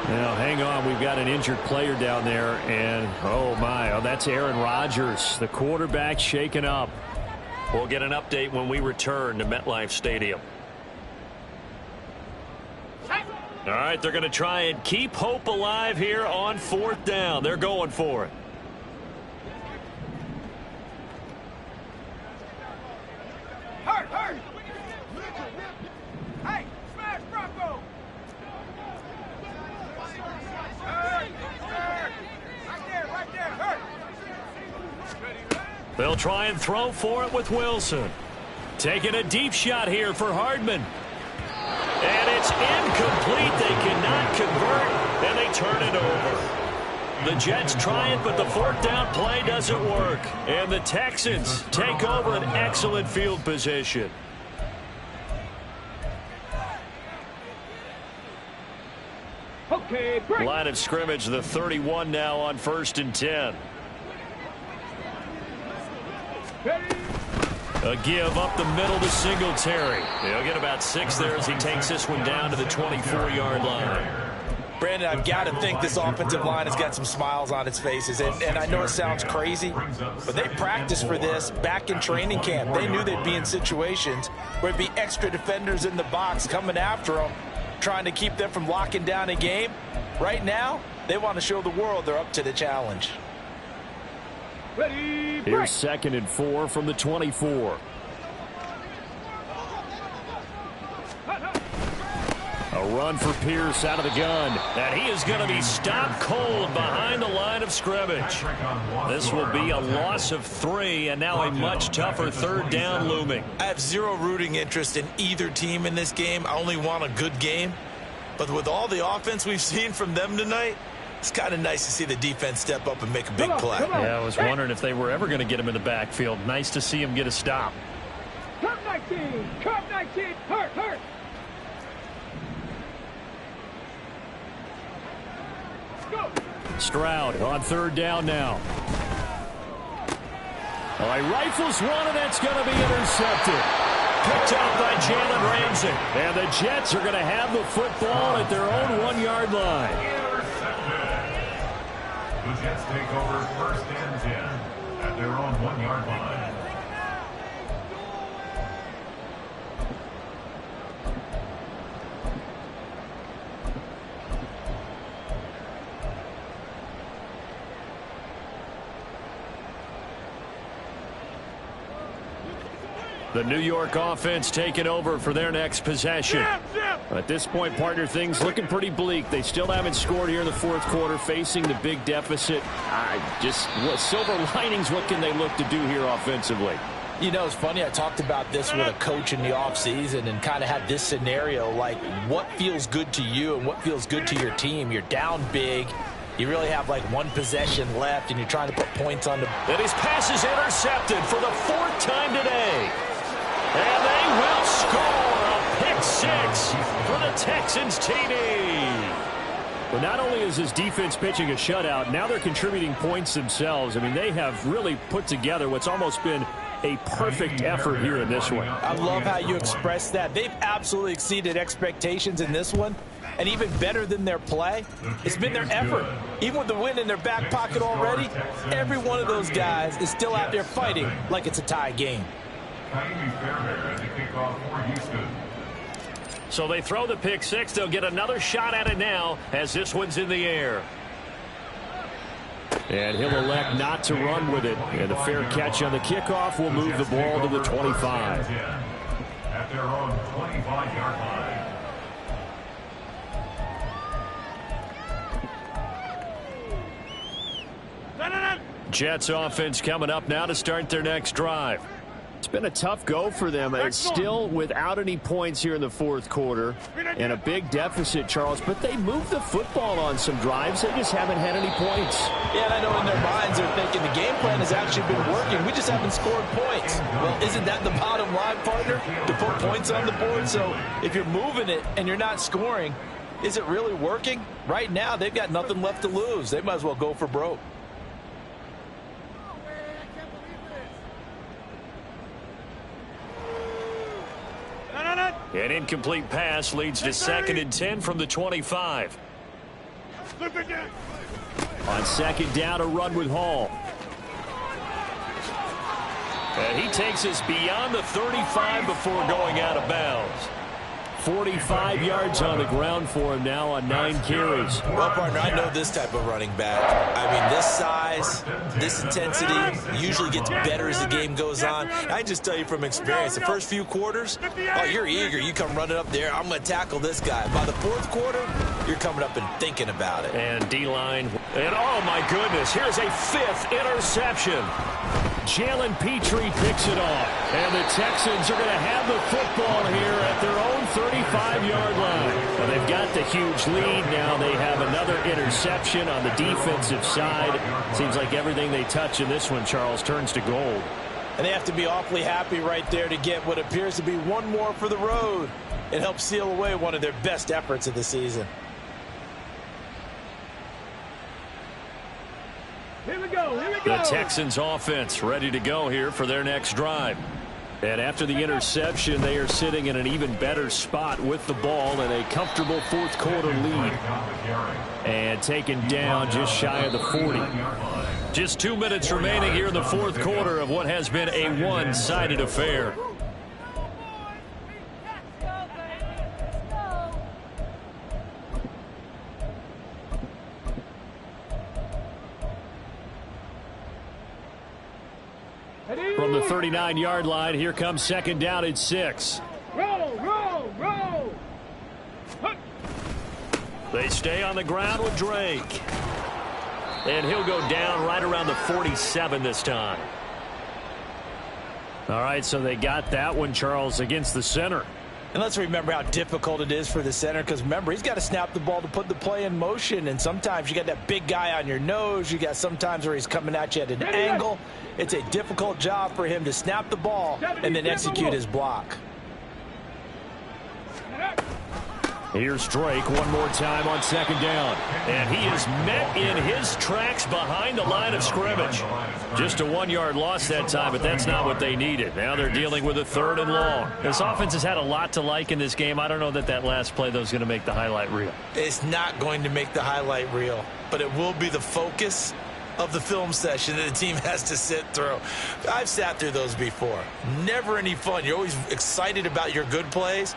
E: Now, hang on. We've got an injured player down there. And, oh, that's Aaron Rodgers, the quarterback, shaken up. We'll get an update when we return to MetLife Stadium. All right, they're going to try and keep hope alive here on 4th down. They're going for it.
G: Hurt. Hey, smash Bronco. Right there, hurt.
E: They'll try and throw for it with Wilson. Taking a deep shot here for Hardman. And it's incomplete. They cannot convert, and they turn it over. The Jets try it, but the 4th down play doesn't work. And the Texans take over an excellent field position.
G: Okay, break.
E: Line of scrimmage, the 31 now on 1st and 10. A give up the middle to Singletary. He'll get about 6 there as he takes this one down to the 24-yard line.
D: Brandon, I've got to think this offensive line has got some smiles on its faces. And I know it sounds crazy, but they practiced for this back in training camp. They knew they'd be in situations where it'd be extra defenders in the box coming after them, trying to keep them from locking down a game. Right now, they want to show the world they're up to the challenge.
G: Ready, break.
E: Here's 2nd and 4 from the 24. A run for Pierce out of the gun. And he is going to be stopped cold behind the line of scrimmage. This will be a loss of 3, and now a much tougher 3rd down looming.
C: I have zero rooting interest in either team in this game. I only want a good game. But with all the offense we've seen from them tonight, it's kind of nice to see the defense step up and make a big play.
E: Yeah, I was wondering if they were ever going to get him in the backfield. Nice to see him get a stop.
G: Come 19, hurt. Go.
E: Stroud on 3rd down now. Oh, he rifles one, and that's going to be intercepted. Picked out by Jalen Ramsey. And the Jets are going to have the football at their own 1-yard line.
F: The Jets take over 1st and 10 at their own 1-yard line.
E: The New York offense taking over for their next possession. At this point, partner, things looking pretty bleak. They still haven't scored here in the 4th quarter, facing the big deficit. What silver linings, what can they look to do here offensively?
D: You know, it's funny. I talked about this with a coach in the offseason and kind of had this scenario, like what feels good to you and what feels good to your team. You're down big. You really have like 1 possession left, and you're trying to put points on the...
E: And his pass is intercepted for the 4th time today. And they will score a pick 6 for the Texans TD. But not only is his defense pitching a shutout, now they're contributing points themselves. I mean, they have really put together what's almost been a perfect effort here in this one.
D: I love how you express that. They've absolutely exceeded expectations in this one. And even better than their play, it's been their effort. Even with the win in their back pocket already, every one of those guys is still out there fighting like it's a tie game.
E: So they throw the pick six. They'll get another shot at it now as this one's in the air. And he'll elect not to run with it. And a fair catch on the kickoff will move the ball to the 25.
F: At their own 25-yard line.
E: Jets offense coming up now to start their next drive. It's been a tough go for them. It's still without any points here in the fourth quarter and a big deficit, Charles, but they moved the football on some drives. They just haven't had any points.
D: Yeah, and I know in their minds they're thinking the game plan has actually been working. We just haven't scored points. Well, isn't that the bottom line, partner? To put points on the board? So if you're moving it and you're not scoring, is it really working? Right now, they've got nothing left to lose. They might as well go for broke.
E: An incomplete pass leads to 2nd and 10 from the 25. On 2nd down, a run with Hall. And he takes us beyond the 35 before going out of bounds. 45 yards on the ground for him now on 9 carries.
D: Well, partner, I know this type of running back. I mean, this size, this intensity usually gets better as the game goes on. I just tell you from experience, the first few quarters, oh, you're eager. You come running up there, I'm going to tackle this guy. By the fourth quarter, you're coming up and thinking about it.
E: And D-line. And, oh, my goodness, here's a 5th interception. Jalen Petrie picks it off. And the Texans are going to have the football here at their own 35-yard line. Well, they've got the huge lead. Now they have another interception on the defensive side. Seems like everything they touch in this one, Charles, turns to gold.
D: And they have to be awfully happy right there to get what appears to be one more for the road. It helps seal away one of their best efforts of the season.
G: Here we go, here we go.
E: The Texans offense ready to go here for their next drive. And after the interception, they are sitting in an even better spot with the ball and a comfortable fourth quarter lead. And taken down just shy of the 40. Just 2 minutes remaining here in the fourth quarter of what has been a one-sided affair. From the 39-yard line, here comes 2nd down at 6.
G: Roll, roll, roll.
E: They stay on the ground with Drake. And he'll go down right around the 47 this time. All right, so they got that one, Charles, against the center.
D: And let's remember how difficult it is for the center, because remember, he's got to snap the ball to put the play in motion, and sometimes you got that big guy on your nose. You got sometimes where he's coming at you at an angle. It's a difficult job for him to snap the ball and then execute his block.
E: Here's Drake one more time on 2nd down. And he is met in his tracks behind the line of scrimmage. Just a 1-yard loss that time, but that's not what they needed. Now they're dealing with a 3rd and long. This offense has had a lot to like in this game. I don't know that last play, though, is going to make the highlight reel.
D: It's not going to make the highlight reel, but it will be the focus of the film session that the team has to sit through. I've sat through those before. Never any fun. You're always excited about your good plays.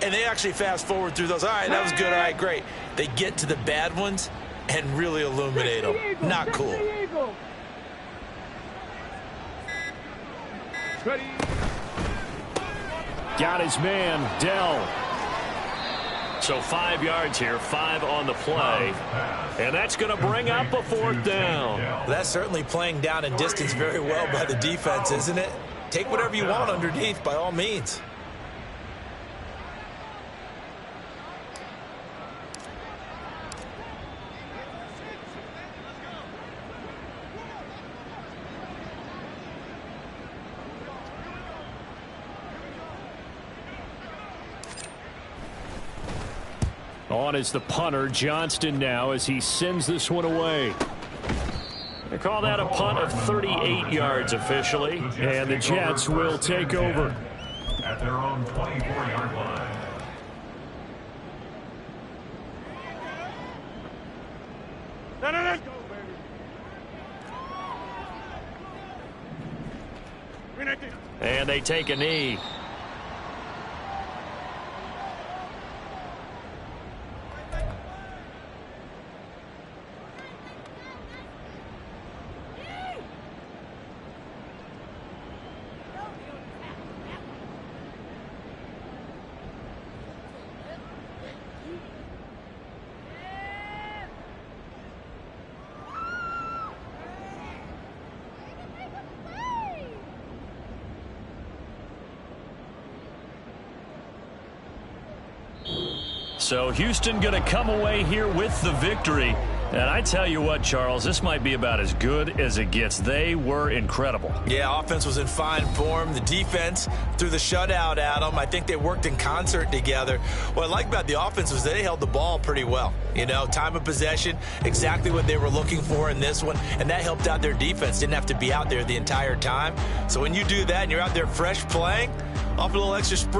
D: And they actually fast forward through those. All right, that was good. All right, great. They get to the bad ones and really illuminate them. Not cool.
E: Got his man, Dell. So 5 yards here, 5 on the play. And that's going to bring up a 4th down.
D: That's certainly playing down in distance very well by the defense, isn't it? Take whatever you want underneath, by all means.
E: On is the punter, Johnston, now as he sends this one away. They call that a punt of 38 yards officially, and the Jets will take over.
F: At their own 24-yard line.
G: Let's go, baby.
E: And they take a knee. So Houston going to come away here with the victory. And I tell you what, Charles, this might be about as good as it gets. They were incredible.
C: Yeah, offense was in fine form. The defense threw the shutout at them. I think they worked in concert together. What I like about the offense was they held the ball pretty well. You know, time of possession, exactly what they were looking for in this one, and that helped out their defense. Didn't have to be out there the entire time. So when you do that and you're out there fresh playing, off a little extra sprint,